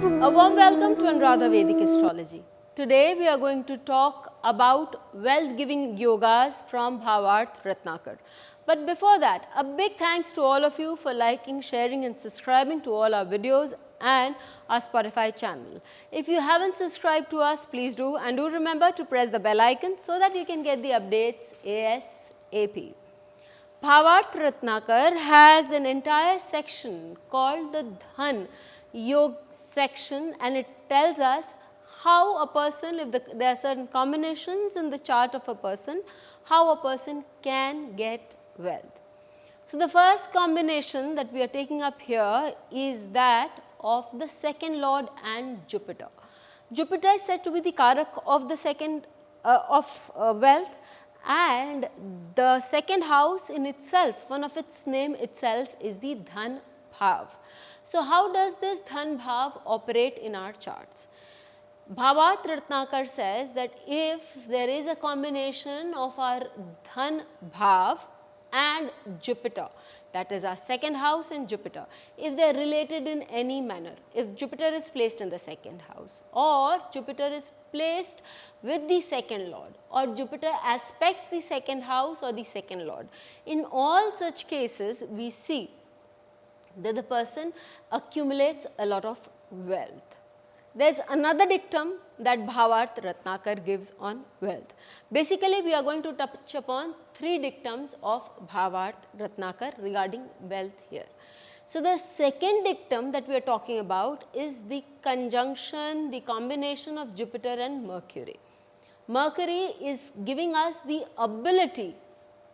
A warm welcome to Anuradha Vedic Astrology. Today we are going to talk about wealth giving yogas from Bhavarth Ratnakar. But before that, a big thanks to all of you for liking, sharing and subscribing to all our videos and our Spotify channel. If you haven't subscribed to us, please do, and do remember to press the bell icon so that you can get the updates ASAP. Bhavarth Ratnakar has an entire section called the Dhan Yog section, and it tells us how a person, if there are certain combinations in the chart of a person, how a person can get wealth. So, the first combination that we are taking up here is that of the second lord and Jupiter. Jupiter is said to be the karak of the second wealth, and the second house in itself, one of its name itself is the Dhan Bhav. So, how does this Dhan Bhav operate in our charts? Bhavarth Ratnakar says that if there is a combination of our Dhan Bhav and Jupiter, that is our second house and Jupiter, if they are related in any manner, if Jupiter is placed in the second house or Jupiter is placed with the second lord or Jupiter aspects the second house or the second lord, in all such cases we see that the person accumulates a lot of wealth. There is another dictum that Bhavarth Ratnakar gives on wealth. Basically, we are going to touch upon three dictums of Bhavarth Ratnakar regarding wealth here. So, the second dictum that we are talking about is the conjunction, the combination of Jupiter and Mercury. Mercury is giving us the ability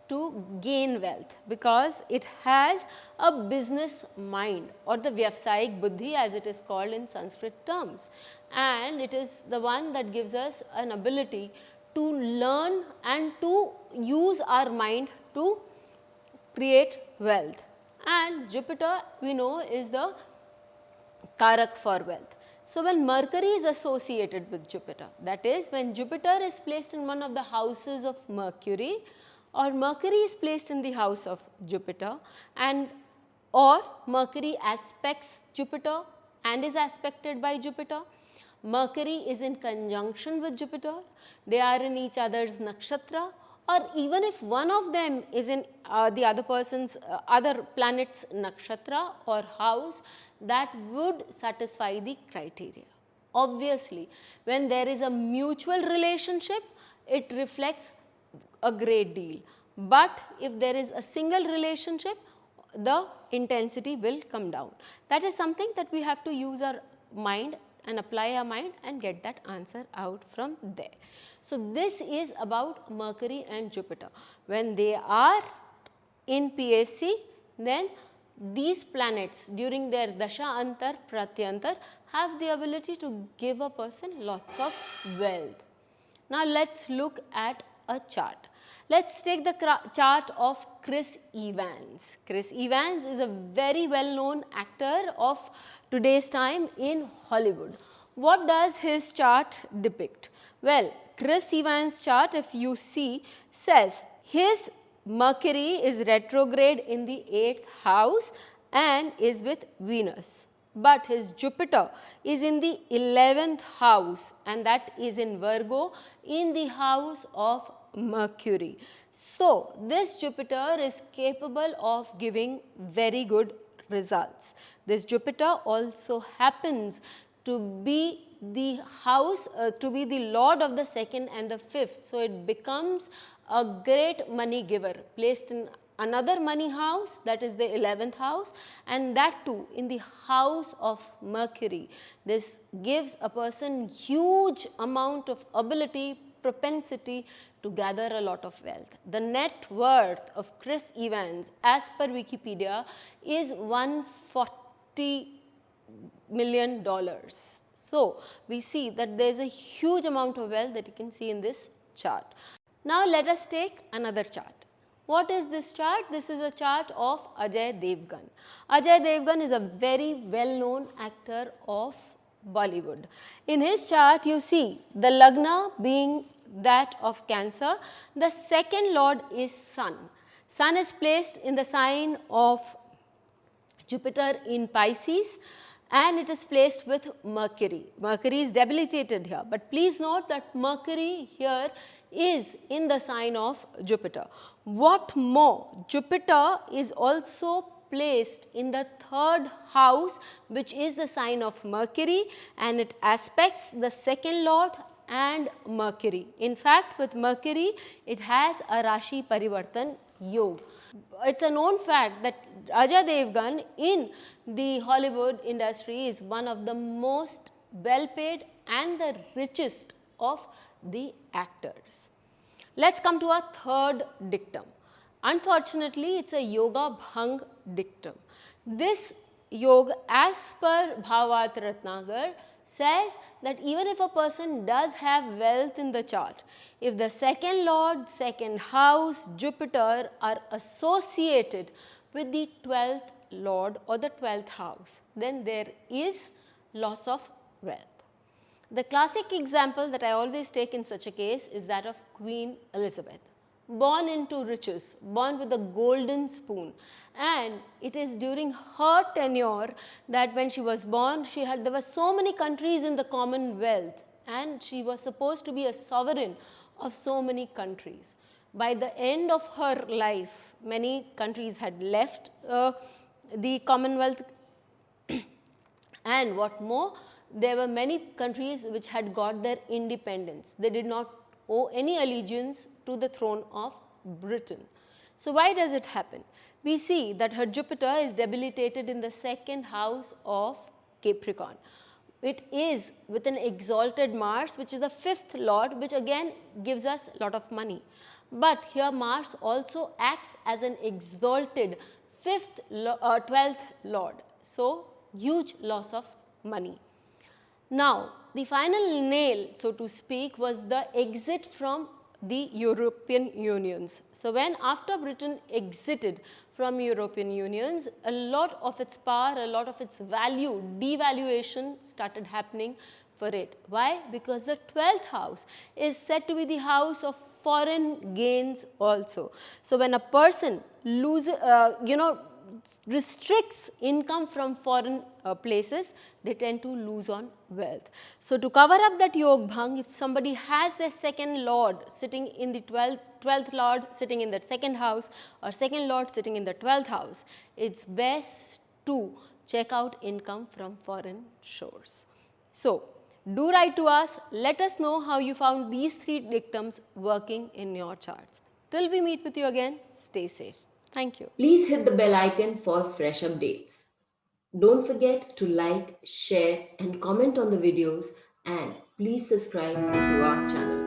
to gain wealth because it has a business mind, or the Vyavsayik Buddhi as it is called in Sanskrit terms, and it is the one that gives us an ability to learn and to use our mind to create wealth. And Jupiter, we know, is the karak for wealth. So, when Mercury is associated with Jupiter, that is when Jupiter is placed in one of the houses of Mercury, or Mercury is placed in the house of Jupiter, and or Mercury aspects Jupiter and is aspected by Jupiter, Mercury is in conjunction with Jupiter, they are in each other's nakshatra, or even if one of them is in the other person's other planet's nakshatra or house, that would satisfy the criteria. Obviously, when there is a mutual relationship, it reflects a great deal, but if there is a single relationship, the intensity will come down. That is something that we have to use our mind and apply our mind and get that answer out from there. So, this is about Mercury and Jupiter. When they are in PSC, then these planets during their dasha antar pratyantar have the ability to give a person lots of wealth. Now, let us look at a chart. Let us take the chart of Chris Evans. Chris Evans is a very well known actor of today's time in Hollywood. What does his chart depict? Well, Chris Evans' chart, if you see, says his Mercury is retrograde in the 8th house and is with Venus, but his Jupiter is in the 11th house, and that is in Virgo, in the house of Mercury. So, this Jupiter is capable of giving very good results. This Jupiter also happens to be the house, to be the lord of the 2nd and the 5th. So, it becomes a great money giver, placed in another money house, that is the 11th house, and that too in the house of Mercury. This gives a person huge amount of ability, propensity to gather a lot of wealth. The net worth of Chris Evans as per Wikipedia is $140 million. So, we see that there is a huge amount of wealth that you can see in this chart. Now, let us take another chart. What is this chart? This is a chart of Ajay Devgan. Ajay Devgan is a very well known actor of Bollywood. In his chart, you see the Lagna being that of Cancer. The second lord is Sun. Sun is placed in the sign of Jupiter in Pisces. and it is placed with Mercury. Mercury is debilitated here, but please note that Mercury here is in the sign of Jupiter. What more, Jupiter is also placed in the third house, which is the sign of Mercury, and it aspects the second lord and Mercury. In fact, with Mercury, it has a Rashi Parivartan Yoga. It's a known fact that Ajay Devgan in the Hollywood industry is one of the most well paid and the richest of the actors. Let's come to our third dictum. Unfortunately, it's a yoga bhang dictum. This yoga, as per Bhavat Ratnagar, says that even if a person does have wealth in the chart, if the second lord, second house, Jupiter are associated with the 12th lord or the 12th house, then there is loss of wealth. The classic example that I always take in such a case is that of Queen Elizabeth. Born into riches, born with a golden spoon, and it is during her tenure that when she was born, there were so many countries in the Commonwealth, and she was supposed to be a sovereign of so many countries. By the end of her life, many countries had left the Commonwealth, and what more, there were many countries which had got their independence. They did not owe any allegiance to the throne of Britain. So why does it happen? We see that her Jupiter is debilitated in the second house of Capricorn. It is with an exalted Mars, which is the 5th lord, which again gives us a lot of money. But here Mars also acts as an exalted 12th lord. So huge loss of money. Now, the final nail, so to speak, was the exit from the European Unions. So when after Britain exited from European Unions, a lot of its power, a lot of its value, devaluation started happening for it. Why? Because the 12th house is said to be the house of foreign gains also. So when a person loses, restricts income from foreign places, they tend to lose on wealth. So to cover up that yog bhang, if somebody has their second lord sitting in the 12th lord sitting in that second house, or second lord sitting in the 12th house, it's best to check out income from foreign shores. So do write to us, let us know how you found these 3 dictums working in your charts. Till we meet with you again, stay safe. Thank you. Please hit the bell icon for fresh updates. Don't forget to like, share and comment on the videos, and please subscribe to our channel.